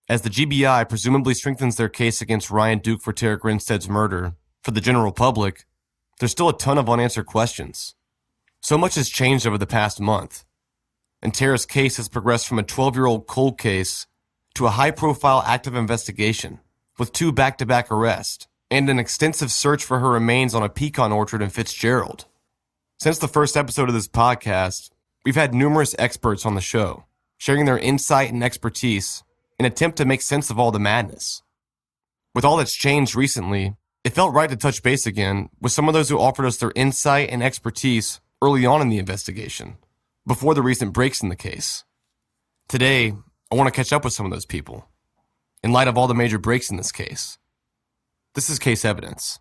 As the GBI presumably strengthens their case against Ryan Duke for Tara Grinstead's murder, for the general public, there's still a ton of unanswered questions. So much has changed over the past month, and Tara's case has progressed from a 12-year-old cold case to a high-profile active investigation, with 2 back-to-back arrests, and an extensive search for her remains on a pecan orchard in Fitzgerald. Since the first episode of this podcast, we've had numerous experts on the show, sharing their insight and expertise in an attempt to make sense of all the madness. With all that's changed recently, it felt right to touch base again with some of those who offered us their insight and expertise early on in the investigation, before the recent breaks in the case. Today, I want to catch up with some of those people, in light of all the major breaks in this case. This is Case Evidence.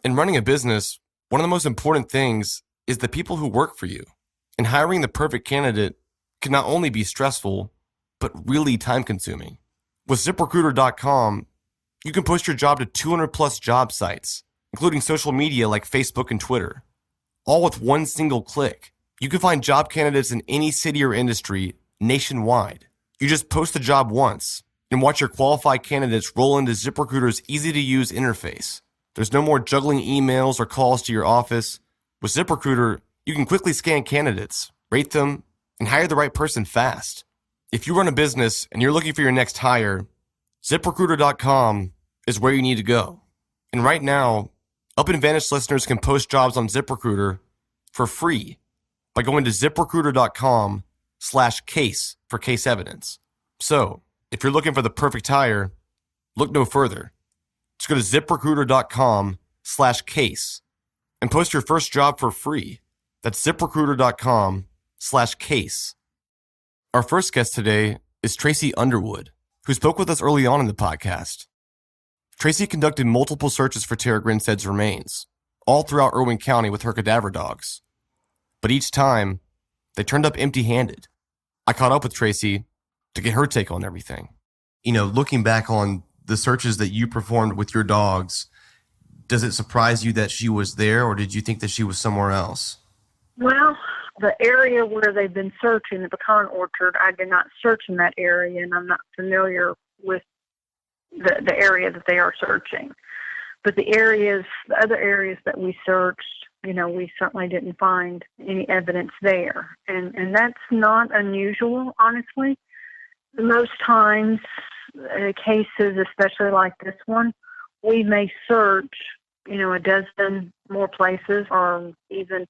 In running a business, one of the most important things is the people who work for you. And hiring the perfect candidate can not only be stressful, but really time-consuming. With ZipRecruiter.com, you can post your job to 200-plus job sites, including social media like Facebook and Twitter, all with one single click. You can find job candidates in any city or industry nationwide. You just post the job once and watch your qualified candidates roll into ZipRecruiter's easy-to-use interface. There's no more juggling emails or calls to your office. With ZipRecruiter, you can quickly scan candidates, rate them, and hire the right person fast. If you run a business and you're looking for your next hire, ZipRecruiter.com is where you need to go. And right now, Up and Vanished listeners can post jobs on ZipRecruiter for free by going to ZipRecruiter.com/case for case evidence. So, if you're looking for the perfect hire, look no further. Just go to ZipRecruiter.com/case and post your first job for free. That's ZipRecruiter.com/case. Our first guest today is Tracy Underwood, who spoke with us early on in the podcast. Tracy conducted multiple searches for Tara Grinstead's remains, all throughout Irwin County with her cadaver dogs. But each time, they turned up empty-handed. I caught up with Tracy to get her take on everything. You know, looking back on the searches that you performed with your dogs, does it surprise you that she was there, or did you think that she was somewhere else? Well, the area where they've been searching, the pecan orchard, I did not search in that area, and I'm not familiar with the area that they are searching. But the other areas that we searched, you know, we certainly didn't find any evidence there. And that's not unusual, honestly. Most times, cases, especially like this one, we may search, you know, a dozen more places or even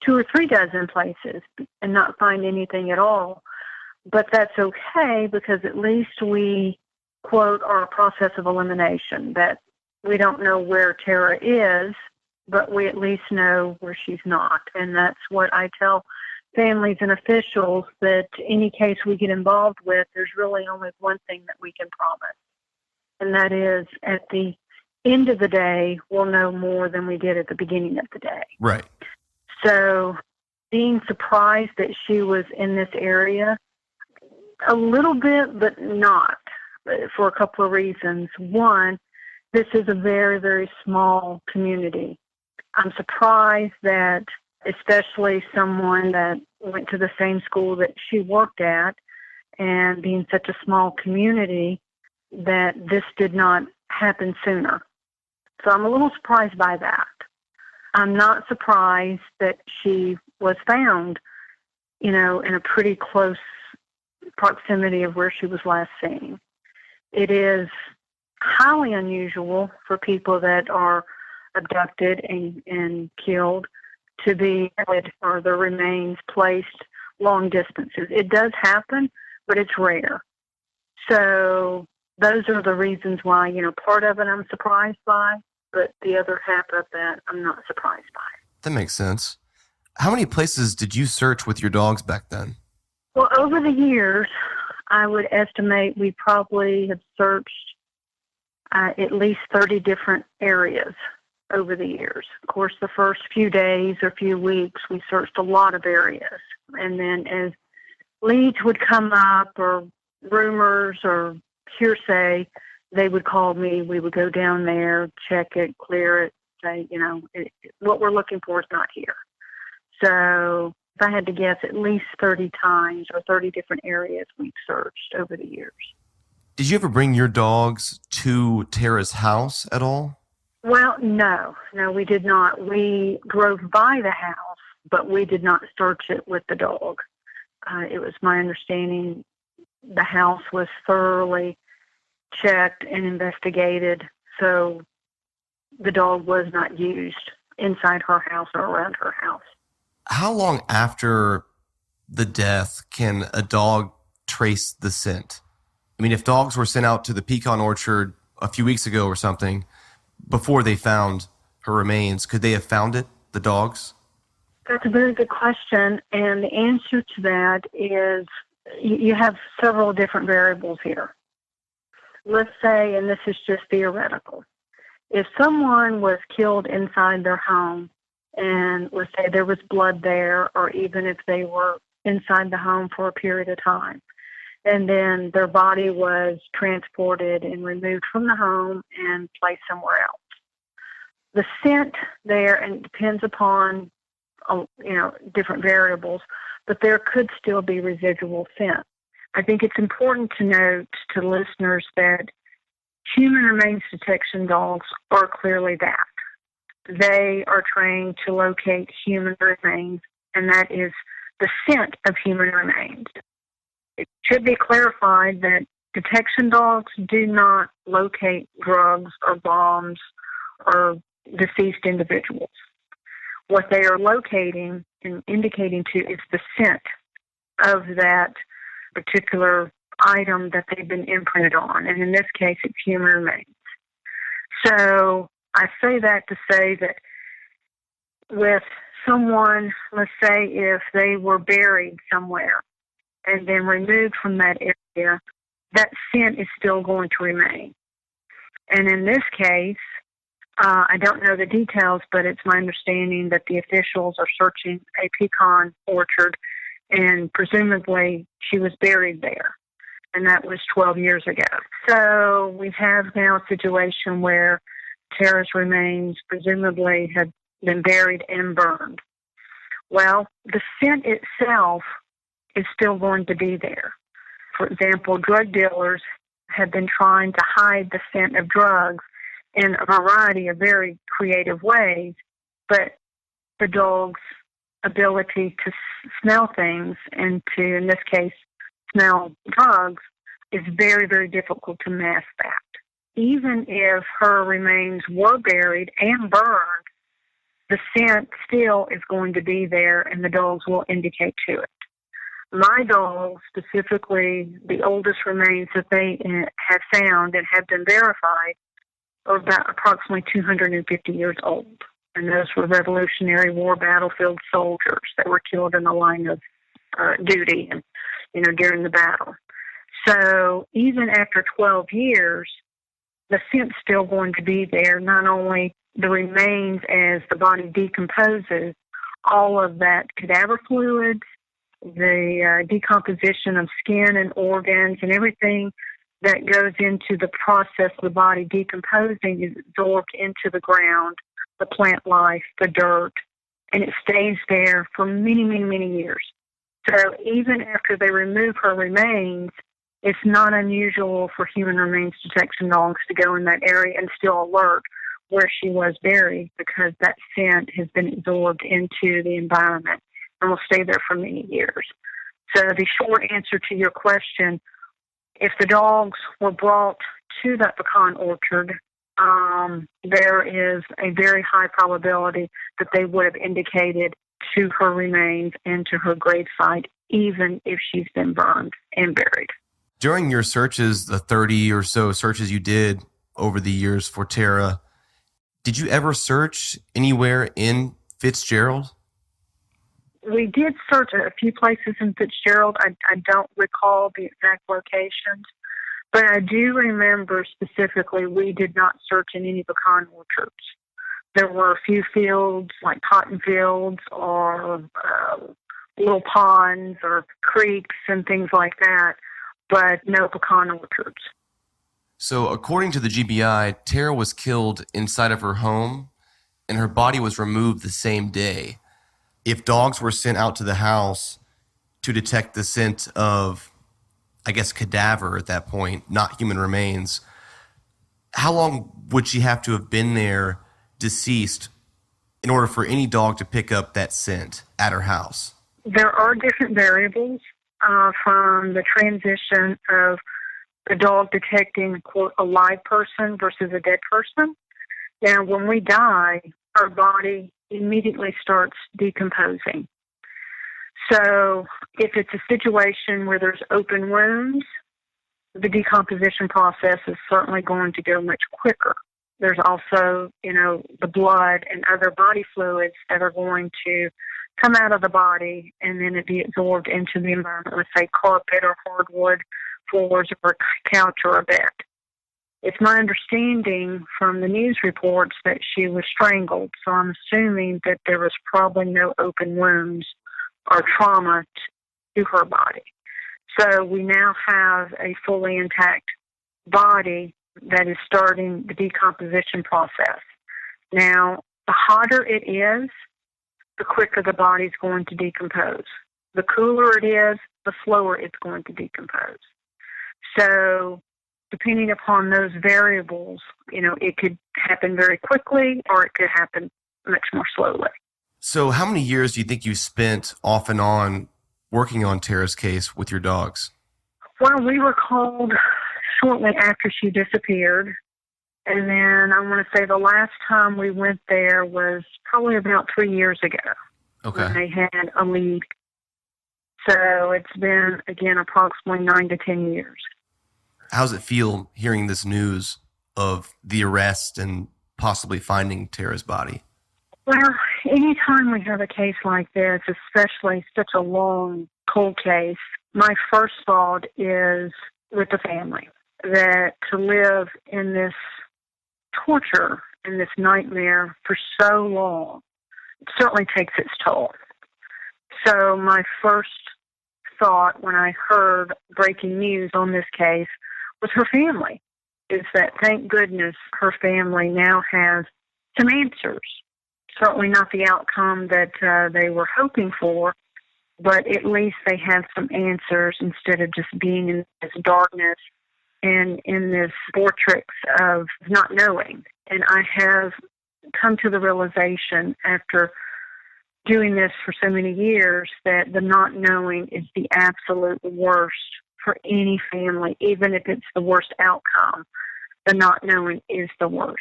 2 or 3 dozen places and not find anything at all. But that's okay, because at least we, quote, are a process of elimination, that we don't know where Tara is, but we at least know where she's not. And that's what I tell families and officials, that any case we get involved with, there's really only one thing that we can promise. And that is, at the end of the day, we'll know more than we did at the beginning of the day. Right. So being surprised that she was in this area, a little bit, but not, for a couple of reasons. One, this is a very, very small community. I'm surprised that, especially someone that went to the same school that she worked at, and being such a small community, that this did not happen sooner. So I'm a little surprised by that. I'm not surprised that she was found, you know, in a pretty close proximity of where she was last seen. It is highly unusual for people that are abducted and killed to be, or their remains placed long distances. It does happen, but it's rare. So those are the reasons why, you know, part of it I'm surprised by, but the other half of that I'm not surprised by. That makes sense. How many places did you search with your dogs back then? Well, over the years, I would estimate we probably have searched at least 30 different areas over the years. Of course, the first few days or few weeks, we searched a lot of areas. And then as leads would come up, or rumors or hearsay, they would call me. We would go down there, check it, clear it, say, what we're looking for is not here. So if I had to guess, at least 30 times or 30 different areas we've searched over the years. Did you ever bring your dogs to Tara's house at all? Well, no, we did not. We drove by the house, but we did not search it with the dog. It was my understanding the house was thoroughly checked and investigated, so the dog was not used inside her house or around her house. How long after the death can a dog trace the scent? I mean, if dogs were sent out to the pecan orchard a few weeks ago or something, before they found her remains, could they have found it, the dogs? That's a very good question, and the answer to that is you have several different variables here. Let's say, and this is just theoretical, if someone was killed inside their home, and let's say there was blood there, or even if they were inside the home for a period of time, and then their body was transported and removed from the home and placed somewhere else. The scent there, and it depends upon different variables, but there could still be residual scent. I think it's important to note to listeners that human remains detection dogs are clearly that. They are trained to locate human remains, and that is the scent of human remains. It should be clarified that detection dogs do not locate drugs or bombs or deceased individuals. What they are locating and indicating to is the scent of that particular item that they've been imprinted on, and in this case, it's human remains. So I say that to say that with someone, let's say if they were buried somewhere and then removed from that area, that scent is still going to remain. And in this case, I don't know the details, but it's my understanding that the officials are searching a pecan orchard, and presumably she was buried there, and that was 12 years ago. So we have now a situation where Tara's remains presumably have been buried and burned. Well, the scent itself is still going to be there. For example, drug dealers have been trying to hide the scent of drugs in a variety of very creative ways, but the dog's ability to smell things and to, in this case, smell drugs is very, very difficult to mask that. Even if her remains were buried and burned, the scent still is going to be there and the dogs will indicate to it. My dogs, specifically the oldest remains that they have found and have been verified, are about approximately 250 years old. And those were Revolutionary War battlefield soldiers that were killed in the line of duty and, during the battle. So even after 12 years, the scent's still going to be there. Not only the remains as the body decomposes, all of that cadaver fluids, the decomposition of skin and organs and everything that goes into the process of the body decomposing is absorbed into the ground, the plant life, the dirt, and it stays there for many, many, many years. So even after they remove her remains, it's not unusual for human remains detection dogs to go in that area and still alert where she was buried because that scent has been absorbed into the environment and will stay there for many years. So the short answer to your question, if the dogs were brought to that pecan orchard, there is a very high probability that they would have indicated to her remains and to her gravesite, even if she's been burned and buried. During your searches, the 30 or so searches you did over the years for Tara, did you ever search anywhere in Fitzgerald? We did search a few places in Fitzgerald. I don't recall the exact locations, but I do remember specifically we did not search in any pecan orchards. There were a few fields, like cotton fields or little ponds or creeks and things like that, but no pecan orchards. So according to the GBI, Tara was killed inside of her home and her body was removed the same day. If dogs were sent out to the house to detect the scent of, I guess, cadaver at that point, not human remains, how long would she have to have been there deceased in order for any dog to pick up that scent at her house? There are different variables from the transition of the dog detecting, quote, a live person versus a dead person. Now, when we die, our body immediately starts decomposing. So if it's a situation where there's open wounds, the decomposition process is certainly going to go much quicker. There's also, the blood and other body fluids that are going to come out of the body and then it be absorbed into the environment, let's say carpet or hardwood floors or a couch or a bed. It's my understanding from the news reports that she was strangled, so I'm assuming that there was probably no open wounds or trauma to her body. So we now have a fully intact body that is starting the decomposition process. Now, the hotter it is, the quicker the body's going to decompose. The cooler it is, the slower it's going to decompose. So depending upon those variables, it could happen very quickly or it could happen much more slowly. So how many years do you think you spent off and on working on Tara's case with your dogs? Well, we were called shortly after she disappeared. And then I want to say the last time we went there was probably about 3 years ago. Okay. When they had a lead. So it's been, again, approximately 9 to 10 years. How's it feel hearing this news of the arrest and possibly finding Tara's body? Well, anytime we have a case like this, especially such a long, cold case, my first thought is with the family, that to live in this torture and this nightmare for so long certainly takes its toll. So my first thought when I heard breaking news on this case was her family, is that thank goodness her family now has some answers. Certainly not the outcome that they were hoping for, but at least they have some answers instead of just being in this darkness and in this vortex of not knowing. And I have come to the realization after doing this for so many years that the not knowing is the absolute worst for any family, even if it's the worst outcome. The not knowing is the worst.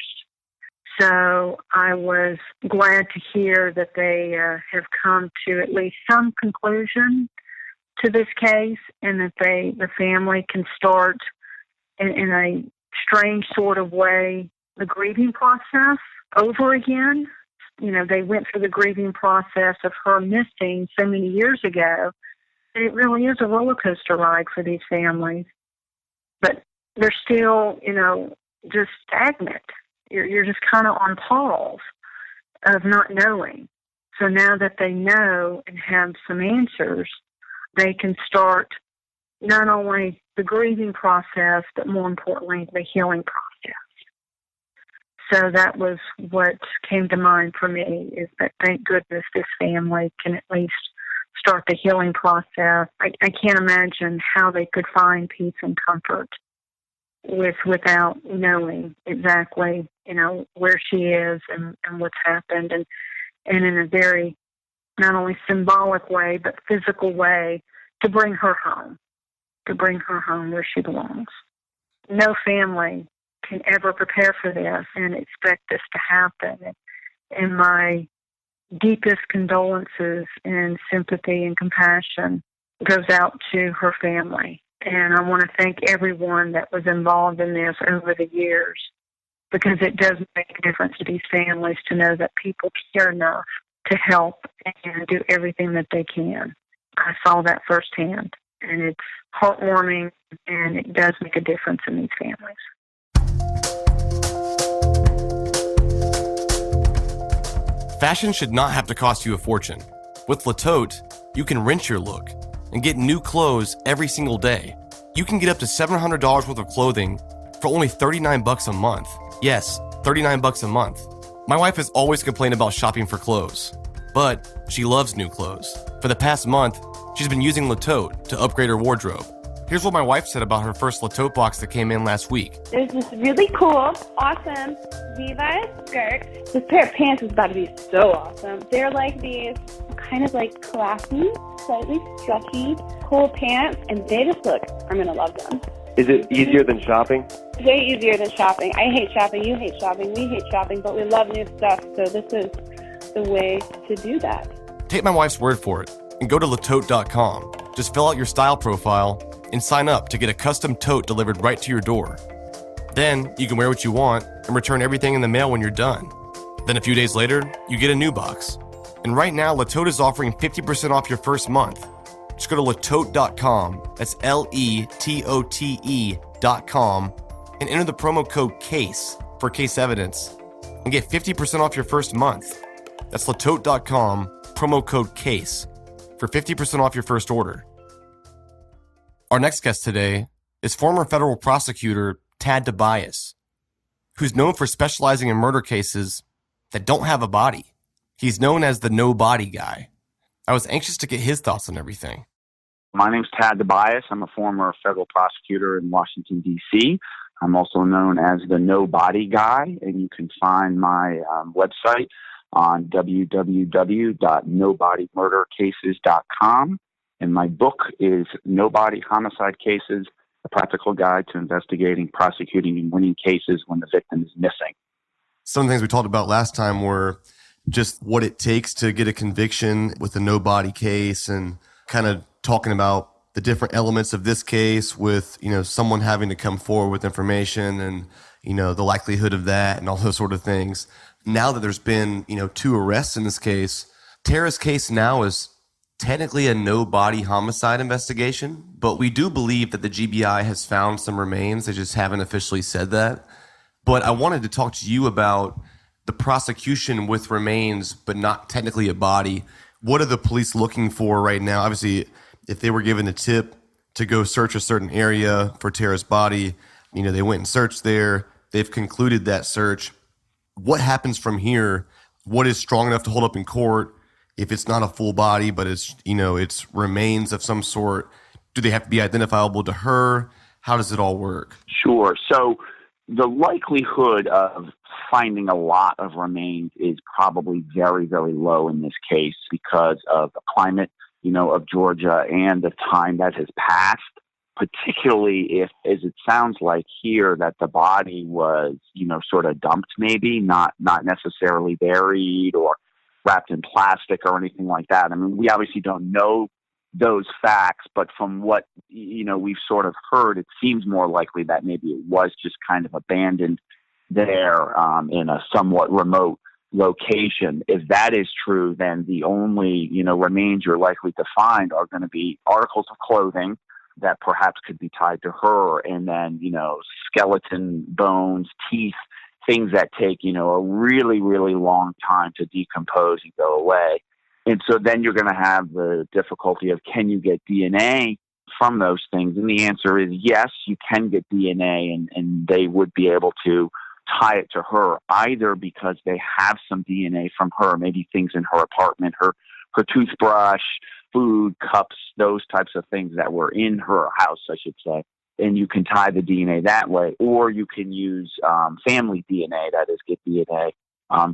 So I was glad to hear that they have come to at least some conclusion to this case, and that the family can start in a strange sort of way the grieving process over again. They went through the grieving process of her missing so many years ago, and it really is a roller coaster ride for these families. But they're still, just stagnant. You're just kind of on pause of not knowing. So now that they know and have some answers, they can start not only the grieving process, but more importantly, the healing process. So that was what came to mind for me, is that thank goodness this family can at least start the healing process. I can't imagine how they could find peace and comfort without knowing exactly, where she is and what's happened, and in a very not only symbolic way, but physical way to bring her home where she belongs. No family can ever prepare for this and expect this to happen. And my deepest condolences and sympathy and compassion goes out to her family. And I want to thank everyone that was involved in this over the years, because it does make a difference to these families to know that people care enough to help and do everything that they can. I saw that firsthand, and it's heartwarming, and it does make a difference in these families. Fashion should not have to cost you a fortune. With La Tote, you can rinse your look and get new clothes every single day. You can get up to $700 worth of clothing for only $39 a month. Yes, $39 a month. My wife has always complained about shopping for clothes, but she loves new clothes. For the past month, she's been using Latote to upgrade her wardrobe. Here's what my wife said about her first Latote box that came in last week. There's this really cool, awesome Levi's skirt. This pair of pants is about to be so awesome. They're like these kind of like classy, slightly stretchy, cool pants, and they just look, I'm going to love them. Is it easier than shopping? Way easier than shopping. I hate shopping, you hate shopping, we hate shopping, but we love new stuff, so this is the way to do that. Take my wife's word for it and go to latote.com. Just fill out your style profile and sign up to get a custom tote delivered right to your door. Then you can wear what you want and return everything in the mail when you're done. Then a few days later, you get a new box. And right now, Latote is offering 50% off your first month. Just go to latote.com, that's LETOTE.com, and enter the promo code CASE for case evidence and get 50% off your first month. That's latote.com, promo code CASE for 50% off your first order. Our next guest today is former federal prosecutor Tad Tobias, who's known for specializing in murder cases that don't have a body. He's known as the no body guy. I was anxious to get his thoughts on everything. My name's Tad Tobias. I'm a former federal prosecutor in Washington, D.C. I'm also known as the No Body Guy, and you can find my website on www.nobodymurdercases.com. And my book is No Body Homicide Cases, A Practical Guide to Investigating, Prosecuting, and Winning Cases When the Victim is Missing. Some of the things we talked about last time were just what it takes to get a conviction with a no body case, and kind of talking about the different elements of this case with, someone having to come forward with information and, the likelihood of that and all those sort of things. Now that there's been, 2 arrests in this case, Tara's case now is technically a no body homicide investigation, but we do believe that the GBI has found some remains. They just haven't officially said that. But I wanted to talk to you about the prosecution with remains, but not technically a body. What are the police looking for right now? Obviously, if they were given a tip to go search a certain area for Tara's body, they went and searched there. They've concluded that search. What happens from here? What is strong enough to hold up in court if it's not a full body, but it's, it's remains of some sort? Do they have to be identifiable to her? How does it all work? Sure. So the likelihood of finding a lot of remains is probably very, very low in this case because of the climate, of Georgia and the time that has passed, particularly if, as it sounds like here, that the body was, sort of dumped maybe, not necessarily buried or wrapped in plastic or anything like that. I mean, we obviously don't know those facts, but from what, we've sort of heard, it seems more likely that maybe it was just kind of abandoned there in a somewhat remote location. If that is true, then the only, remains you're likely to find are going to be articles of clothing that perhaps could be tied to her, and then, skeleton, bones, teeth, things that take, a really, really long time to decompose and go away. And so then you're going to have the difficulty of, can you get DNA from those things? And the answer is yes, you can get DNA, and they would be able to tie it to her, either because they have some DNA from her, maybe things in her apartment, her toothbrush, food, cups, those types of things that were in her house, I should say. And you can tie the DNA that way, or you can use family DNA, that is, get DNA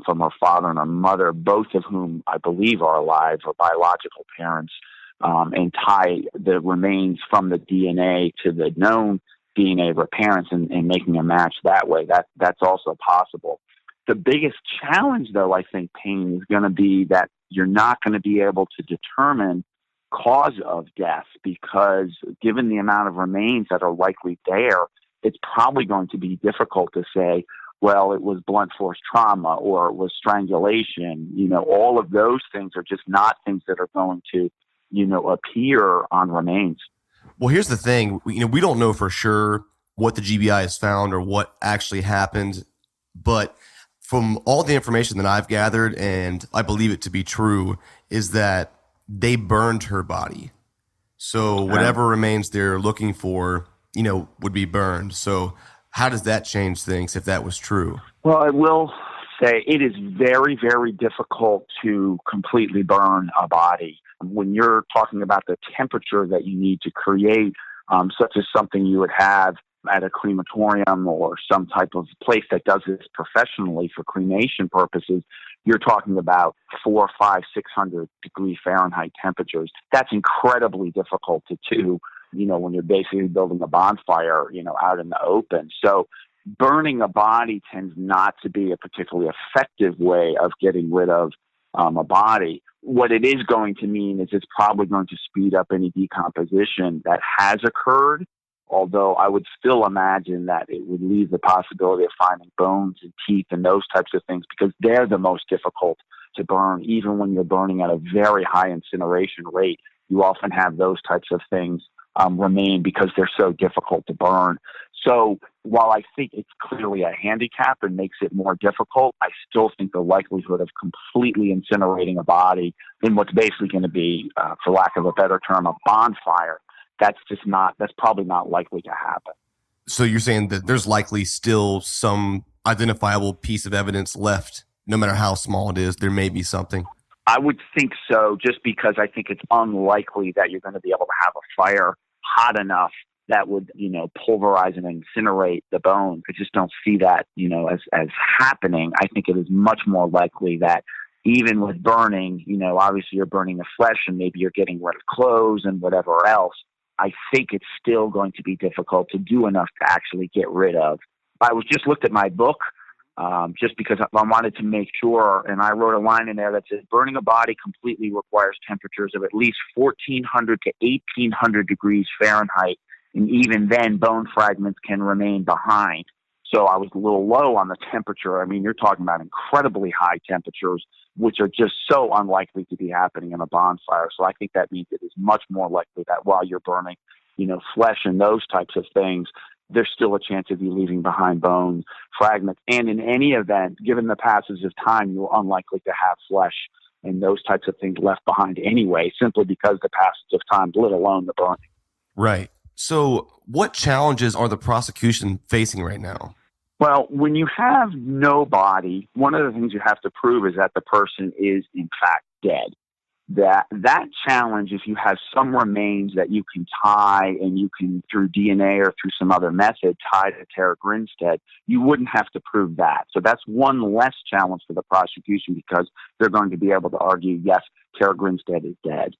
from her father and her mother, both of whom I believe are alive, or biological parents, and tie the remains from the DNA to the known DNA of her parents and making a match that way. That's also possible. The biggest challenge, though, I think, Payne, is going to be that you're not going to be able to determine cause of death, because given the amount of remains that are likely there, it's probably going to be difficult to say, well, it was blunt force trauma or it was strangulation. All of those things are just not things that are going to, appear on remains. Well, here's the thing. We don't know for sure what the GBI has found or what actually happened, but from all the information that I've gathered, and I believe it to be true, is that they burned her body. So whatever remains they're looking for, would be burned. So how does that change things if that was true? Well, I will say it is very, very difficult to completely burn a body. When you're talking about the temperature that you need to create, such as something you would have at a crematorium or some type of place that does this professionally for cremation purposes, you're talking about 400, 500, 600 degree Fahrenheit temperatures. That's incredibly difficult to do, when you're basically building a bonfire, out in the open. So burning a body tends not to be a particularly effective way of getting rid of a body. What it is going to mean is it's probably going to speed up any decomposition that has occurred, although I would still imagine that it would leave the possibility of finding bones and teeth and those types of things, because they're the most difficult to burn. Even when you're burning at a very high incineration rate, you often have those types of things remain because they're so difficult to burn. So while I think it's clearly a handicap and makes it more difficult, I still think the likelihood of completely incinerating a body in what's basically going to be, for lack of a better term, a bonfire, that's probably not likely to happen. So you're saying that there's likely still some identifiable piece of evidence left, no matter how small it is, there may be something? I would think so, just because I think it's unlikely that you're going to be able to have a fire hot enough that would, pulverize and incinerate the bones. I just don't see that, as happening. I think it is much more likely that even with burning, obviously you're burning the flesh and maybe you're getting rid of clothes and whatever else. I think it's still going to be difficult to do enough to actually get rid of. I was just looked at my book, just because I wanted to make sure, and I wrote a line in there that says burning a body completely requires temperatures of at least 1,400 to 1,800 degrees Fahrenheit, and even then bone fragments can remain behind. So I was a little low on the temperature. I mean, you're talking about incredibly high temperatures, which are just so unlikely to be happening in a bonfire. So I think that means it is much more likely that while you're burning, flesh and those types of things, there's still a chance of you leaving behind bone fragments. And in any event, given the passage of time, you're unlikely to have flesh and those types of things left behind anyway, simply because the passage of time, let alone the burning. Right. So what challenges are the prosecution facing right now? Well, when you have no body, one of the things you have to prove is that the person is in fact dead. That challenge, if you have some remains that you can tie and you can, through DNA or through some other method, tie to Tara Grinstead, you wouldn't have to prove that. So that's one less challenge for the prosecution, because they're going to be able to argue, yes, Tara Grinstead is dead.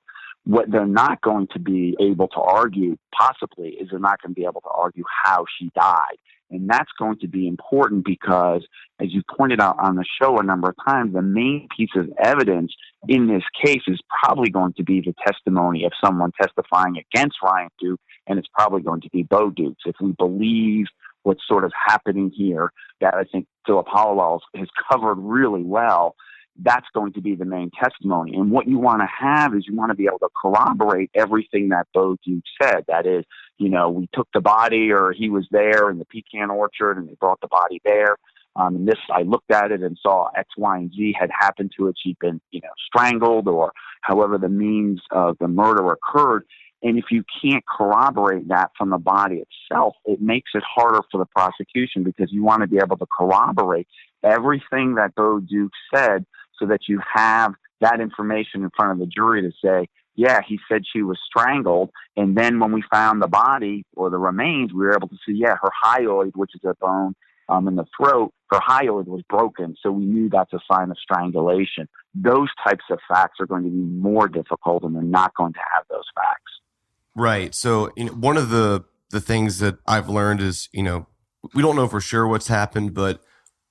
What they're not going to be able to argue, possibly, is they're not going to be able to argue how she died. And that's going to be important because, as you pointed out on the show a number of times, the main piece of evidence in this case is probably going to be the testimony of someone testifying against Ryan Duke, and it's probably going to be Bo Dukes. If we believe what's sort of happening here, that I think Philip Hollowell has covered really well, that's going to be the main testimony. And what you want to have is you want to be able to corroborate everything that Bo Duke said. That is, we took the body, or he was there in the pecan orchard and they brought the body there. And this, I looked at it and saw X, Y, and Z had happened to it. She'd been, strangled, or however the means of the murder occurred. And if you can't corroborate that from the body itself, it makes it harder for the prosecution, because you want to be able to corroborate everything that Bo Duke said, so that you have that information in front of the jury to say, yeah, he said she was strangled. And then when we found the body or the remains, we were able to see, yeah, her hyoid, which is a bone in the throat, her hyoid was broken. So we knew that's a sign of strangulation. Those types of facts are going to be more difficult, and they're not going to have those facts. Right. So one of the things that I've learned is, we don't know for sure what's happened, but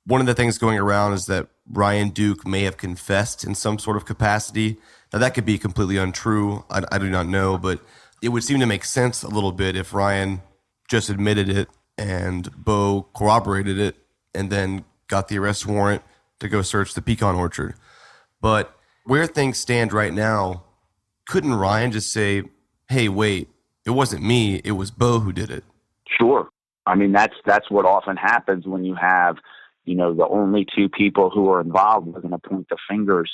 one of the things going around is that Ryan Duke may have confessed in some sort of capacity. Now, that could be completely untrue. I do not know, but it would seem to make sense a little bit if Ryan just admitted it and Bo corroborated it and then got the arrest warrant to go search the pecan orchard. But where things stand right now, couldn't Ryan just say, hey, wait, it wasn't me, it was Bo who did it? Sure. I mean, that's what often happens when you have, the only two people who are involved are going to point the fingers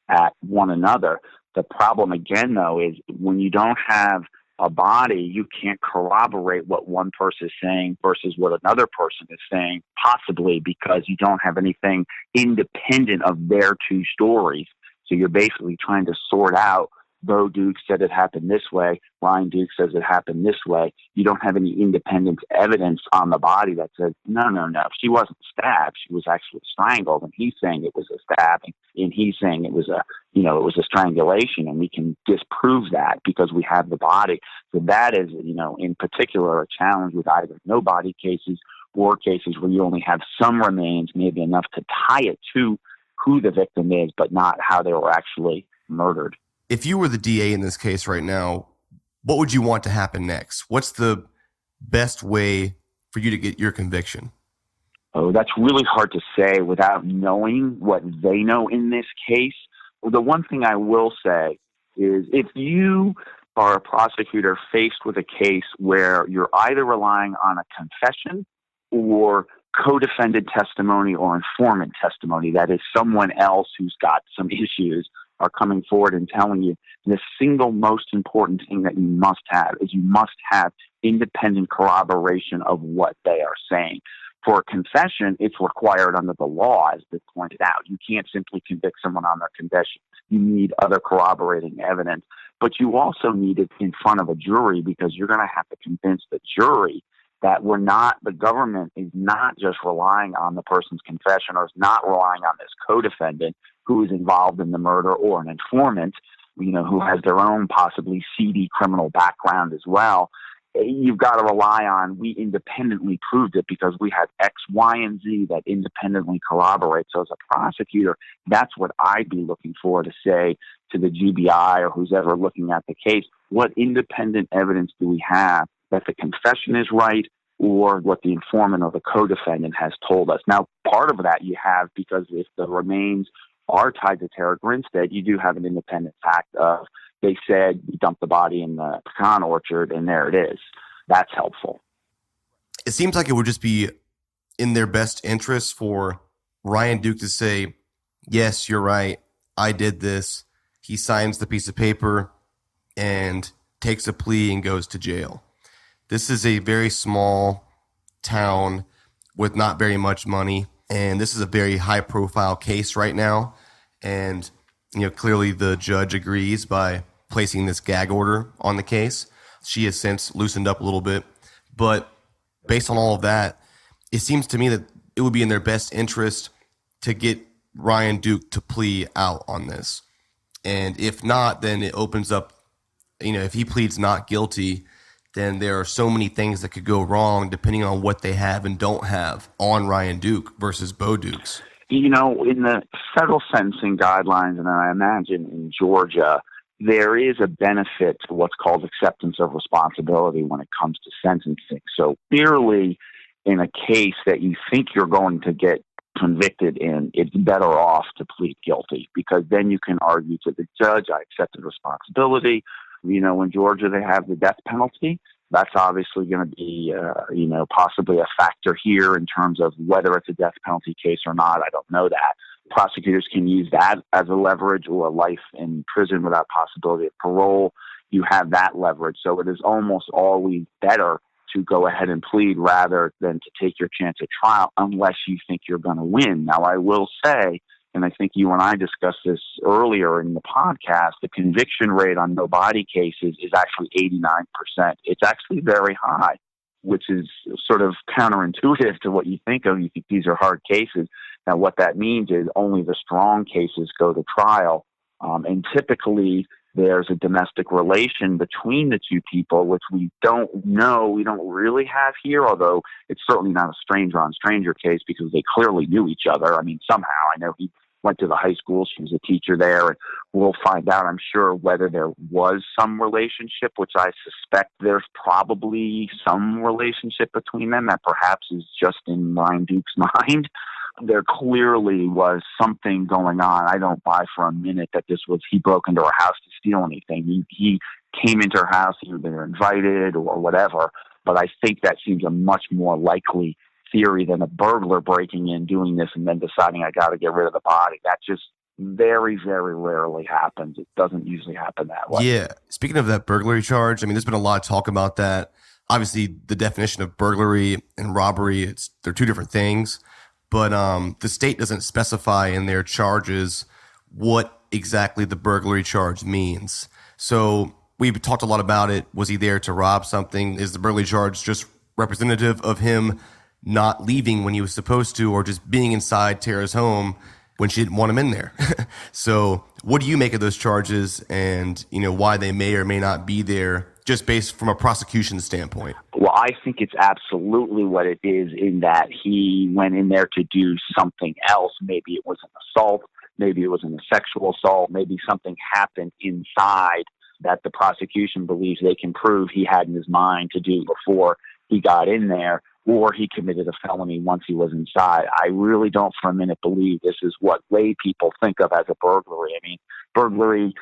at one another. The problem, again, though, is when you don't have a body, you can't corroborate what one person is saying versus what another person is saying, possibly because you don't have anything independent of their two stories. So you're basically trying to sort out, Bo Duke said it happened this way, Ryan Duke says it happened this way. You don't have any independent evidence on the body that says, no, she wasn't stabbed. She was actually strangled. And he's saying it was a stabbing. And he's saying it was a strangulation. And we can disprove that because we have the body. So that is, in particular, a challenge with either no body cases or cases where you only have some remains, maybe enough to tie it to who the victim is, but not how they were actually murdered. If you were the DA in this case right now, what would you want to happen next? What's the best way for you to get your conviction? Oh, that's really hard to say without knowing what they know in this case. Well, the one thing I will say is if you are a prosecutor faced with a case where you're either relying on a confession or co-defendant testimony or informant testimony, that is someone else who's got some issues, are coming forward and telling you the single most important thing that you must have is you must have independent corroboration of what they are saying. For a confession, it's required under the law, as been pointed out. You can't simply convict someone on their confession. You need other corroborating evidence. But you also need it in front of a jury because you're going to have to convince the jury that the government is not just relying on the person's confession or is not relying on this co-defendant who is involved in the murder or an informant, who has their own possibly seedy criminal background as well. You've got to rely on, we independently proved it because we had X, Y, and Z that independently corroborate. So as a prosecutor, that's what I'd be looking for to say to the GBI or who's ever looking at the case. What independent evidence do we have that the confession is right or what the informant or the co-defendant has told us? Now, part of that you have because if the remains are tied to Tara Grinstead, you do have an independent fact of they said you dumped the body in the pecan orchard and there it is. That's helpful. It seems like it would just be in their best interest for Ryan Duke to say, yes, you're right, I did this. He signs the piece of paper and takes a plea and goes to jail. This is a very small town with not very much money, and this is a very high-profile case right now. And, clearly the judge agrees by placing this gag order on the case. She has since loosened up a little bit. But based on all of that, it seems to me that it would be in their best interest to get Ryan Duke to plea out on this. And if not, then it opens up, if he pleads not guilty, then there are so many things that could go wrong depending on what they have and don't have on Ryan Duke versus Bo Dukes. In the federal sentencing guidelines, and I imagine in Georgia, there is a benefit to what's called acceptance of responsibility when it comes to sentencing. So clearly, in a case that you think you're going to get convicted in, it's better off to plead guilty because then you can argue to the judge, I accepted responsibility. In Georgia, they have the death penalty. That's obviously going to be, possibly a factor here in terms of whether it's a death penalty case or not. I don't know that. Prosecutors can use that as a leverage or life in prison without possibility of parole. You have that leverage. So it is almost always better to go ahead and plead rather than to take your chance at trial unless you think you're going to win. Now, I will say, and I think you and I discussed this earlier in the podcast, the conviction rate on no body cases is actually 89%. It's actually very high, which is sort of counterintuitive to what you think of. You think these are hard cases. Now, what that means is only the strong cases go to trial. And typically, there's a domestic relation between the two people, which we don't really have here, although it's certainly not a stranger-on-stranger case because they clearly knew each other. I mean, somehow, I know he went to the high school. She was a teacher there, and we'll find out, I'm sure, whether there was some relationship, which I suspect there's probably some relationship between them that perhaps is just in Ryan Duke's mind. There clearly was something going on. I don't buy for a minute that he broke into her house to steal anything. He came into her house, either they were invited or whatever, but I think that seems a much more likely theory than a burglar breaking in, doing this, and then deciding I got to get rid of the body. That just very, very rarely happens. It doesn't usually happen that way. Yeah. Speaking of that burglary charge, I mean, there's been a lot of talk about that. Obviously, the definition of burglary and robbery, they're two different things. But the state doesn't specify in their charges what exactly the burglary charge means. So we've talked a lot about it. Was he there to rob something? Is the burglary charge just representative of him not leaving when he was supposed to, or just being inside Tara's home when she didn't want him in there? So what do you make of those charges, and why they may or may not be there, just based from a prosecution standpoint? Well, I think it's absolutely what it is, in that he went in there to do something else. Maybe it was an assault, maybe it was a sexual assault, maybe something happened inside that the prosecution believes they can prove he had in his mind to do before he got in there, or he committed a felony once he was inside. I really don't for a minute believe this is what lay people think of as a burglary. I mean, burglary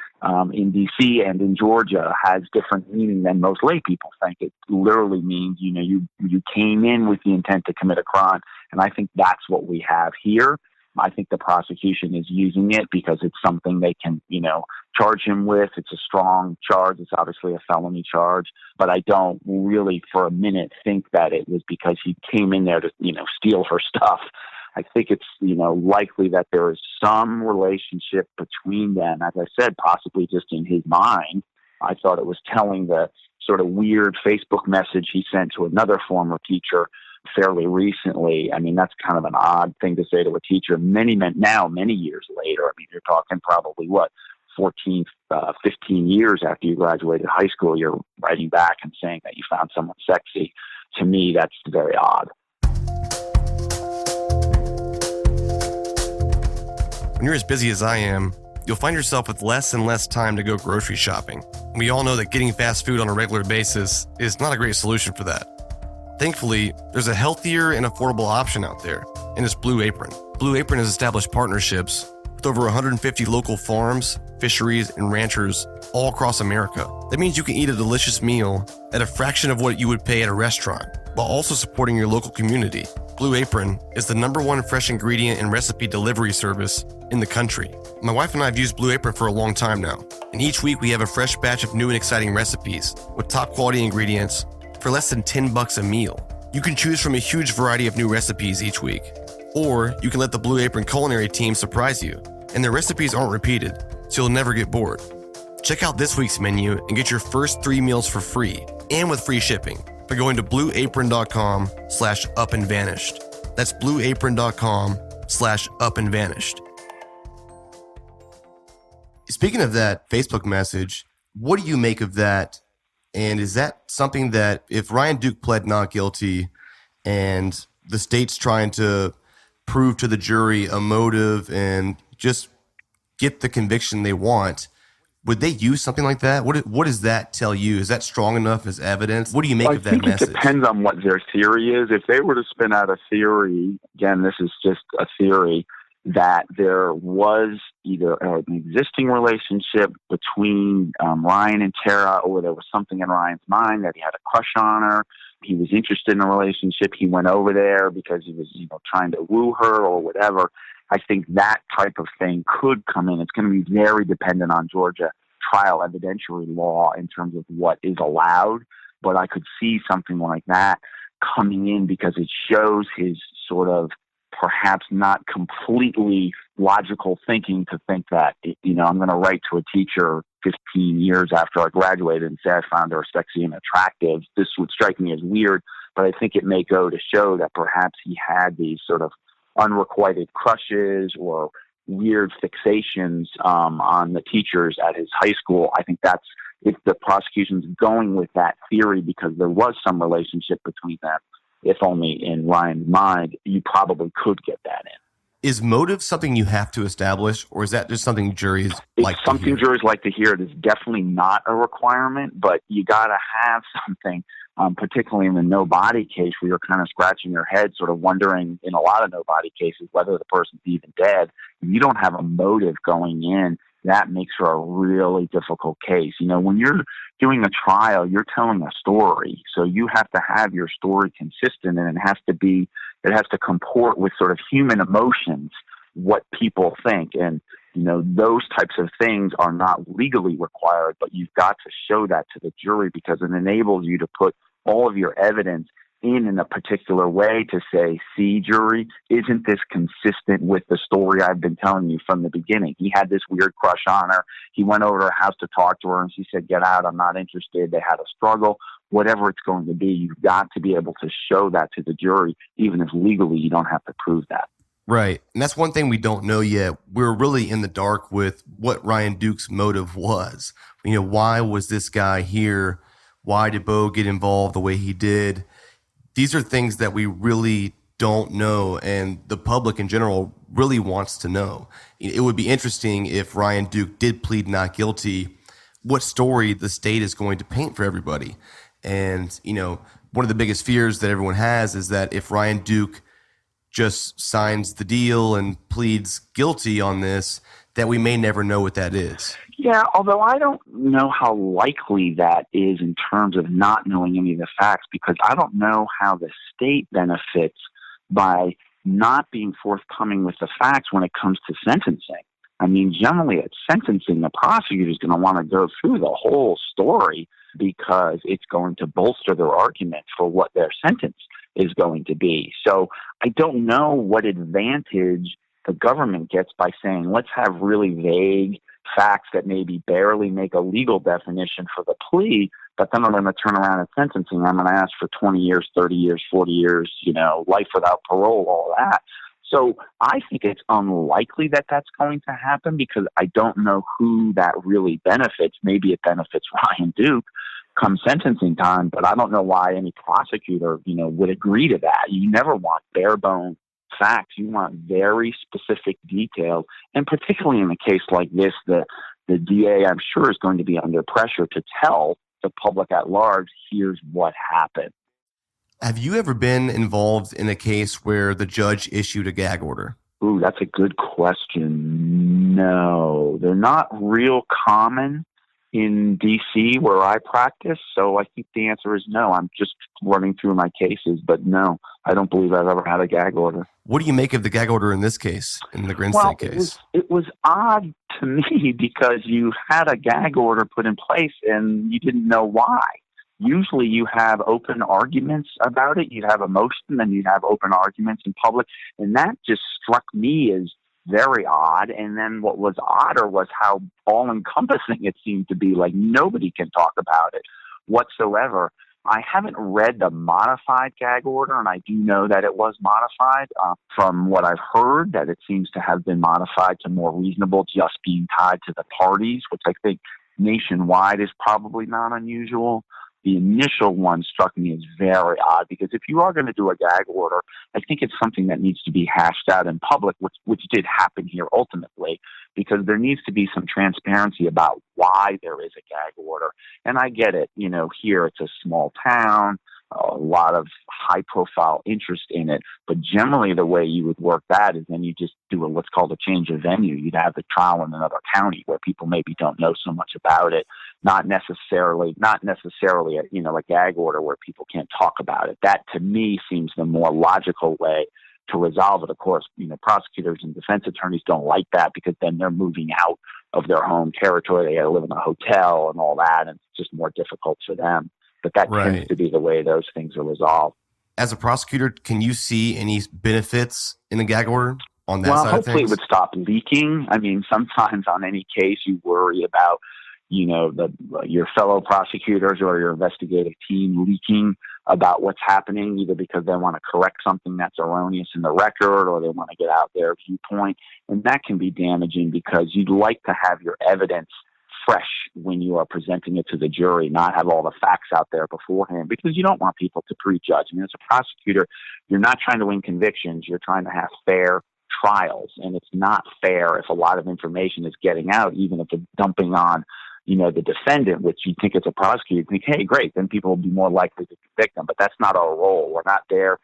in D.C. and in Georgia has different meaning than most lay people think. It literally means, you came in with the intent to commit a crime. And I think that's what we have here. I think the prosecution is using it because it's something they can, charge him with. It's a strong charge. It's obviously a felony charge, but I don't really for a minute think that it was because he came in there to, steal her stuff. I think it's, likely that there is some relationship between them. As I said, possibly just in his mind. I thought it was telling the sort of weird Facebook message he sent to another former teacher fairly recently. I mean, that's kind of an odd thing to say to a teacher many years later. I mean, you're talking probably 14, 15 years after you graduated high school, you're writing back and saying that you found someone sexy. To me, that's very odd. When you're as busy as I am, you'll find yourself with less and less time to go grocery shopping. We all know that getting fast food on a regular basis is not a great solution for that. Thankfully, there's a healthier and affordable option out there, and it's Blue Apron. Blue Apron has established partnerships with over 150 local farms, fisheries, and ranchers all across America. That means you can eat a delicious meal at a fraction of what you would pay at a restaurant, while also supporting your local community. Blue Apron is the #1 fresh ingredient and recipe delivery service in the country. My wife and I have used Blue Apron for a long time now, and each week we have a fresh batch of new and exciting recipes with top quality ingredients for less than $10 a meal. You can choose from a huge variety of new recipes each week, or you can let the Blue Apron culinary team surprise you, and their recipes aren't repeated, so you'll never get bored. Check out this week's menu and get your first 3 meals for free and with free shipping by going to blueapron.com/upandvanished. That's blueapron.com/upandvanished. Speaking of that Facebook message, what do you make of that? And is that something that if Ryan Duke pled not guilty and the state's trying to prove to the jury a motive and just get the conviction they want, would they use something like that? What does that tell you? Is that strong enough as evidence? What do you make of that message? It depends on what their theory is. If they were to spin out a theory, again, this is just a theory, that there was either an existing relationship between Ryan and Tara, or there was something in Ryan's mind that he had a crush on her, he was interested in a relationship, he went over there because he was trying to woo her or whatever, I think that type of thing could come in. It's going to be very dependent on Georgia trial evidentiary law in terms of what is allowed, but I could see something like that coming in because it shows his sort of perhaps not completely logical thinking to think that, I'm going to write to a teacher 15 years after I graduated and say I found her sexy and attractive. This would strike me as weird, but I think it may go to show that perhaps he had these sort of unrequited crushes or weird fixations on the teachers at his high school. I think that's, if the prosecution's going with that theory because there was some relationship between them, if only in Ryan's mind, you probably could get that in. Is motive something you have to establish, or is that just something juries like to hear? It's something juries like to hear. It is definitely not a requirement, but you got to have something, particularly in the no-body case where you're kind of scratching your head, sort of wondering in a lot of no-body cases whether the person's even dead. If you don't have a motive going in, that makes for a really difficult case. When you're doing a trial, you're telling a story. So you have to have your story consistent, and it has to comport with sort of human emotions, what people think. And those types of things are not legally required, but you've got to show that to the jury because it enables you to put all of your evidence in a particular way to say, see, jury, isn't this consistent with the story I've been telling you from the beginning? He had this weird crush on her. He went over to her house to talk to her, and she said, get out, I'm not interested. They had a struggle. Whatever it's going to be, you've got to be able to show that to the jury, even if legally you don't have to prove that. Right. And that's one thing we don't know yet. We're really in the dark with what Ryan Duke's motive was. Why was this guy here? Why did Bo get involved the way he did? These are things that we really don't know, and the public in general really wants to know. It would be interesting if Ryan Duke did plead not guilty, what story the state is going to paint for everybody. And, one of the biggest fears that everyone has is that if Ryan Duke just signs the deal and pleads guilty on this, that we may never know what that is. Yeah, although I don't know how likely that is in terms of not knowing any of the facts, because I don't know how the state benefits by not being forthcoming with the facts when it comes to sentencing. I mean, generally at sentencing, the prosecutor is going to want to go through the whole story because it's going to bolster their argument for what their sentence is going to be. So I don't know what advantage the government gets by saying, let's have really vague facts that maybe barely make a legal definition for the plea, but then I'm going to turn around at sentencing. I'm going to ask for 20 years, 30 years, 40 years, life without parole, all that. So I think it's unlikely that that's going to happen because I don't know who that really benefits. Maybe it benefits Ryan Duke come sentencing time, but I don't know why any prosecutor, would agree to that. You never want bare bone facts. You want very specific detail. And particularly in a case like this, the DA, I'm sure, is going to be under pressure to tell the public at large, here's what happened. Have you ever been involved in a case where the judge issued a gag order? Ooh, that's a good question. No, they're not real common in D.C. where I practice, so I think the answer is no. I'm just running through my cases, but no, I don't believe I've ever had a gag order. What do you make of the gag order in this case, in the Grinstead case? It was odd to me because you had a gag order put in place and you didn't know why. Usually you have open arguments about it. You'd have a motion and you'd have open arguments in public, and that just struck me as very odd. And then what was odder was how all-encompassing it seemed to be, like nobody can talk about it whatsoever. I haven't read the modified gag order, and I do know that it was modified. From what I've heard, that it seems to have been modified to more reasonable, just being tied to the parties, which I think nationwide is probably not unusual. The initial one struck me as very odd because if you are going to do a gag order, I think it's something that needs to be hashed out in public, which did happen here ultimately, because there needs to be some transparency about why there is a gag order. And I get it, here it's a small town, a lot of high-profile interest in it, but generally the way you would work that is then you just do what's called a change of venue. You'd have the trial in another county where people maybe don't know so much about it. Not necessarily a gag order where people can't talk about it. That to me seems the more logical way to resolve it. Of course, prosecutors and defense attorneys don't like that because then they're moving out of their home territory. They got to live in a hotel and all that, and it's just more difficult for them. But that tends to be the way those things are resolved. As a prosecutor, can you see any benefits in a gag order on that side of things? Well, hopefully it would stop leaking. I mean, sometimes on any case you worry about, your fellow prosecutors or your investigative team leaking about what's happening, either because they want to correct something that's erroneous in the record or they want to get out their viewpoint. And that can be damaging because you'd like to have your evidence fresh when you are presenting it to the jury, not have all the facts out there beforehand, because you don't want people to prejudge. I mean, as a prosecutor, you're not trying to win convictions. You're trying to have fair trials. And it's not fair if a lot of information is getting out, even if it's dumping on the defendant, which you think as a prosecutor, you think, hey, great, then people will be more likely to convict them. But that's not our role. We're not there,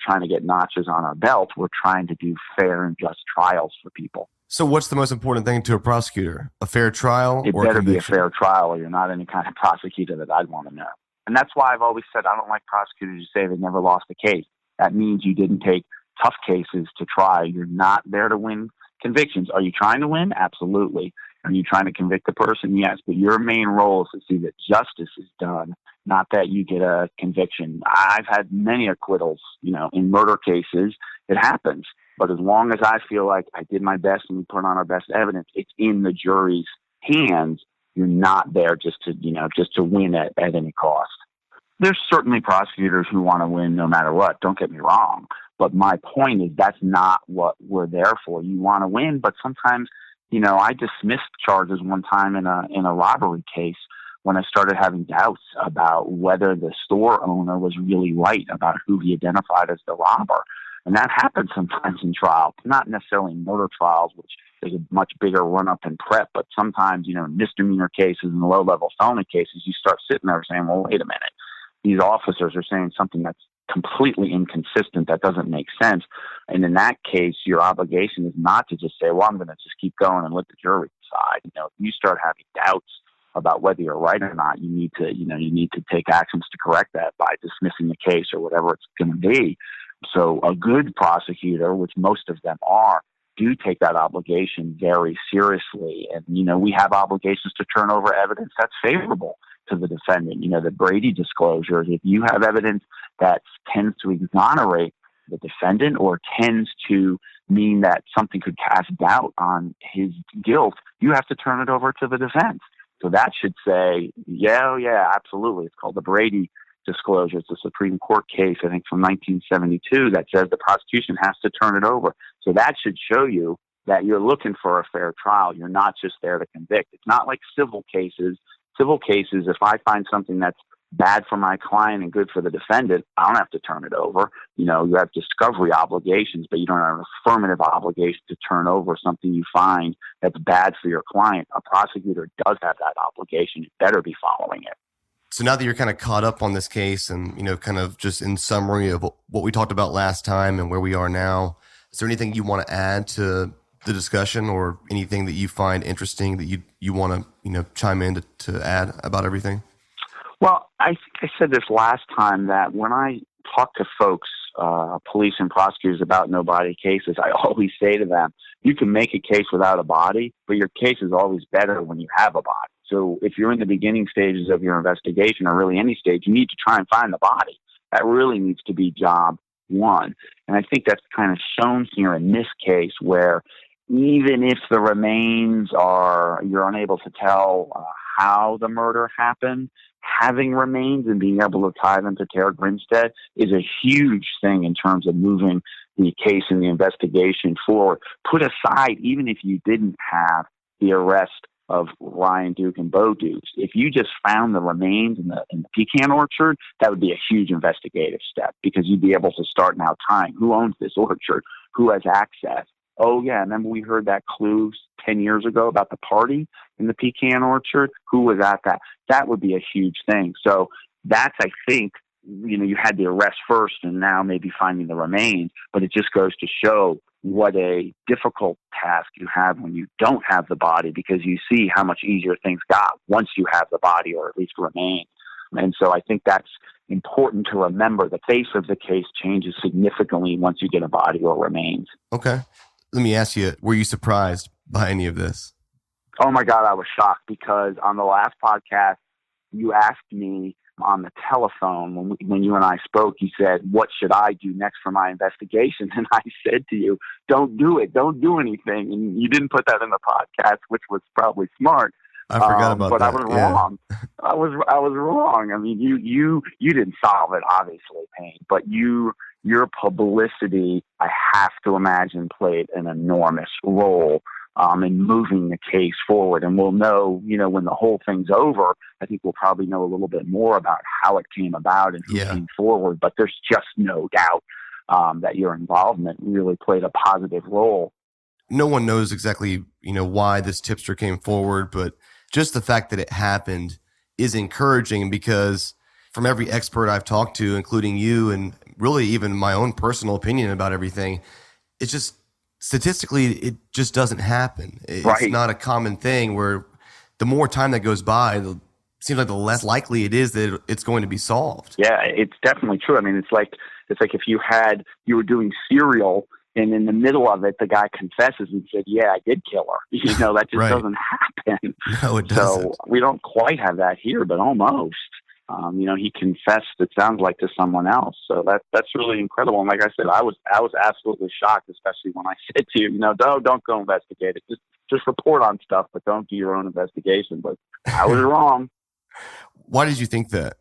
trying to get notches on our belt. We're trying to do fair and just trials for people. So what's the most important thing to a prosecutor? A fair trial? It better be a fair trial, or you're not any kind of prosecutor that I'd want to know. And that's why I've always said I don't like prosecutors who say they never lost a case. That means you didn't take tough cases to try. You're not there to win convictions. Are you trying to win? Absolutely. Are you trying to convict the person? Yes. But your main role is to see that justice is done, not that you get a conviction. I've had many acquittals, in murder cases. It happens. But as long as I feel like I did my best and we put on our best evidence, it's in the jury's hands. You're not there just to win at any cost. There's certainly prosecutors who want to win no matter what. Don't get me wrong. But my point is that's not what we're there for. You want to win, but sometimes, I dismissed charges one time in a robbery case when I started having doubts about whether the store owner was really right about who he identified as the robber. And that happens sometimes in trial, not necessarily in murder trials, which there's a much bigger run-up in prep, but sometimes, in misdemeanor cases and low-level felony cases, you start sitting there saying, well, wait a minute. These officers are saying something that's completely inconsistent, that doesn't make sense. And in that case, your obligation is not to just say, well, I'm going to just keep going and let the jury decide. If you start having doubts about whether you're right or not, you need to take actions to correct that by dismissing the case or whatever it's going to be. So a good prosecutor, which most of them are, do take that obligation very seriously. And, we have obligations to turn over evidence that's favorable to the defendant. The Brady disclosures, if you have evidence that tends to exonerate the defendant or tends to mean that something could cast doubt on his guilt, you have to turn it over to the defense. So that should say, yeah, absolutely. It's called the Brady disclosure. It's a Supreme Court case, I think from 1972, that says the prosecution has to turn it over. So that should show you that you're looking for a fair trial. You're not just there to convict. It's not like civil cases. Civil cases, if I find something that's bad for my client and good for the defendant, I don't have to turn it over. You have discovery obligations, but you don't have an affirmative obligation to turn over something you find that's bad for your client. A prosecutor does have that obligation. You better be following it. So now that you're kind of caught up on this case and, kind of just in summary of what we talked about last time and where we are now, is there anything you want to add to the discussion or anything that you find interesting that you want to, chime in to add about everything? Well, I think I said this last time that when I talk to folks, police and prosecutors about no-body cases, I always say to them, you can make a case without a body, but your case is always better when you have a body. So if you're in the beginning stages of your investigation or really any stage, you need to try and find the body. That really needs to be job one. And I think that's kind of shown here in this case where even if the remains you're unable to tell how the murder happened, having remains and being able to tie them to Tara Grinstead is a huge thing in terms of moving the case and the investigation forward. Put aside, even if you didn't have the arrest of Ryan Duke and Bo Dukes, if you just found the remains in the pecan orchard, that would be a huge investigative step because you'd be able to start now tying who owns this orchard, who has access. Oh, yeah, remember we heard that clue 10 years ago about the party in the pecan orchard? Who was at that? That would be a huge thing. So that's, I think, you had the arrest first and now maybe finding the remains, but it just goes to show what a difficult task you have when you don't have the body because you see how much easier things got once you have the body or at least remains. And so I think that's important to remember. The face of the case changes significantly once you get a body or remains. Okay. Let me ask you, were you surprised by any of this? Oh my God, I was shocked because on the last podcast, you asked me on the telephone when you and I spoke, you said, what should I do next for my investigation? And I said to you, don't do it. Don't do anything. And you didn't put that in the podcast, which was probably smart. I forgot about but that. I was wrong. I was wrong. I mean, you didn't solve it, obviously, Payne, but your publicity, I have to imagine, played an enormous role in moving the case forward. And we'll know, when the whole thing's over, I think we'll probably know a little bit more about how it came about and who came forward. But there's just no doubt that your involvement really played a positive role. No one knows exactly, why this tipster came forward, but just the fact that it happened is encouraging because from every expert I've talked to, including you, and really even my own personal opinion about everything, it's just statistically, it just doesn't happen. It's not a common thing where the more time that goes by, it seems like the less likely it is that it's going to be solved. Yeah, it's definitely true. I mean, it's like if you were doing cereal And in the middle of it, the guy confesses and said, yeah, I did kill her. That just Right. doesn't happen. No, it doesn't. So we don't quite have that here, but almost. He confessed, it sounds like, to someone else. So that's really incredible. And like I said, I was absolutely shocked, especially when I said to you, don't go investigate it. Just report on stuff, but don't do your own investigation. But I was wrong. Why did you think that?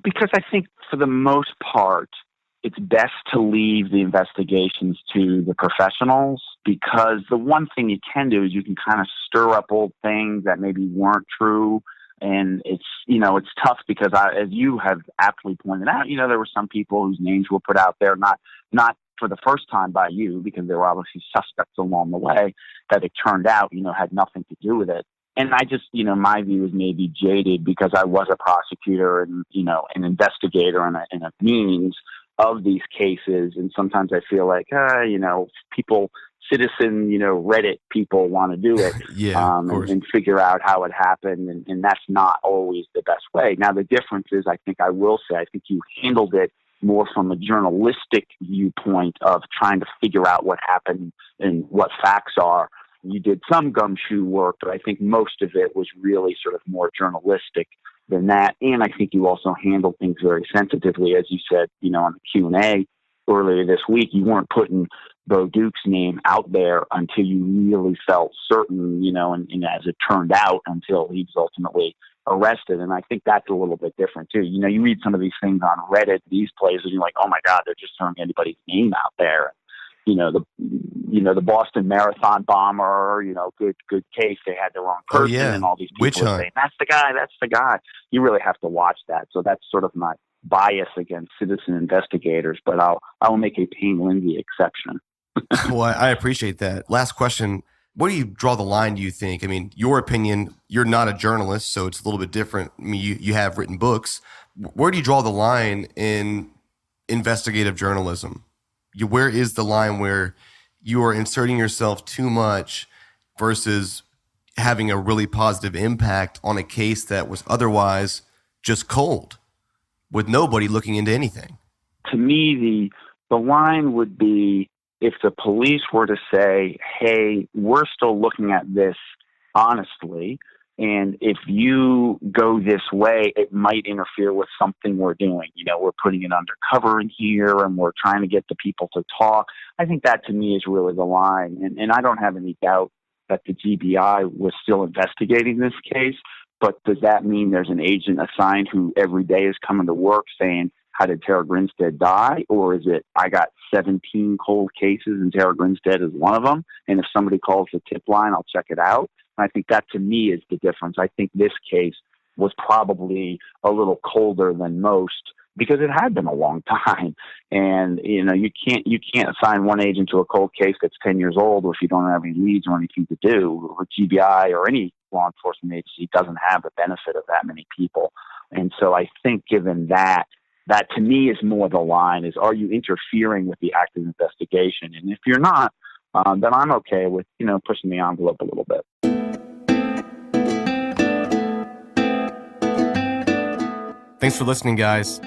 Because I think for the most part, it's best to leave the investigations to the professionals, because the one thing you can do is you can kind of stir up old things that maybe weren't true. And it's tough because as you have aptly pointed out, there were some people whose names were put out there, not for the first time by you, because there were obviously suspects along the way that it turned out, had nothing to do with it. And I just, my view is maybe jaded because I was a prosecutor and, an investigator and a means of these cases. And sometimes I feel like, people, citizen, Reddit people want to do it Yeah, and figure out how it happened. And that's not always the best way. Now, the difference is, I think you handled it more from a journalistic viewpoint of trying to figure out what happened and what facts are. You did some gumshoe work, but I think most of it was really sort of more journalistic than that. And I think you also handled things very sensitively, as you said, on the Q&A earlier this week. You weren't putting Bo Duke's name out there until you really felt certain, and as it turned out, until he was ultimately arrested. And I think that's a little bit different too. You read some of these things on Reddit, these places, and you're like, oh my God, they're just throwing anybody's name out there. The Boston Marathon bomber, good case. They had the wrong person, and all these people are saying, that's the guy. You really have to watch that. So that's sort of my bias against citizen investigators, but I will make a Payne Lindsey exception. Well, I appreciate that. Last question. Where do you draw the line, do you think? I mean, your opinion, you're not a journalist, so it's a little bit different. I mean, you have written books. Where do you draw the line in investigative journalism? Where is the line where you are inserting yourself too much versus having a really positive impact on a case that was otherwise just cold with nobody looking into anything? To me, the line would be if the police were to say, hey, we're still looking at this honestly, and if you go this way, it might interfere with something we're doing. We're putting it undercover in here, and we're trying to get the people to talk. I think that, to me, is really the line. And I don't have any doubt that the GBI was still investigating this case. But does that mean there's an agent assigned who every day is coming to work saying, how did Tara Grinstead die? Or is it, I got 17 cold cases and Tara Grinstead is one of them, and if somebody calls the tip line, I'll check it out? And I think that, to me, is the difference. I think this case was probably a little colder than most because it had been a long time. And, you can't assign one agent to a cold case that's 10 years old if you don't have any leads or anything to do. Or GBI or any law enforcement agency doesn't have the benefit of that many people. And so I think, given that to me is more the line, is, are you interfering with the active investigation? And if you're not, then I'm okay with, pushing the envelope a little bit. Thanks for listening, guys.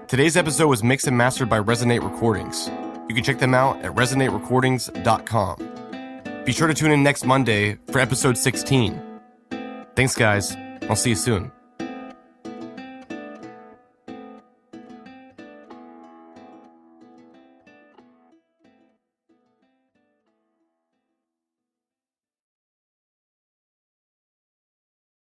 Today's episode was mixed and mastered by Resonate Recordings. You can check them out at resonaterecordings.com. Be sure to tune in next Monday for episode 16. Thanks, guys. I'll see you soon.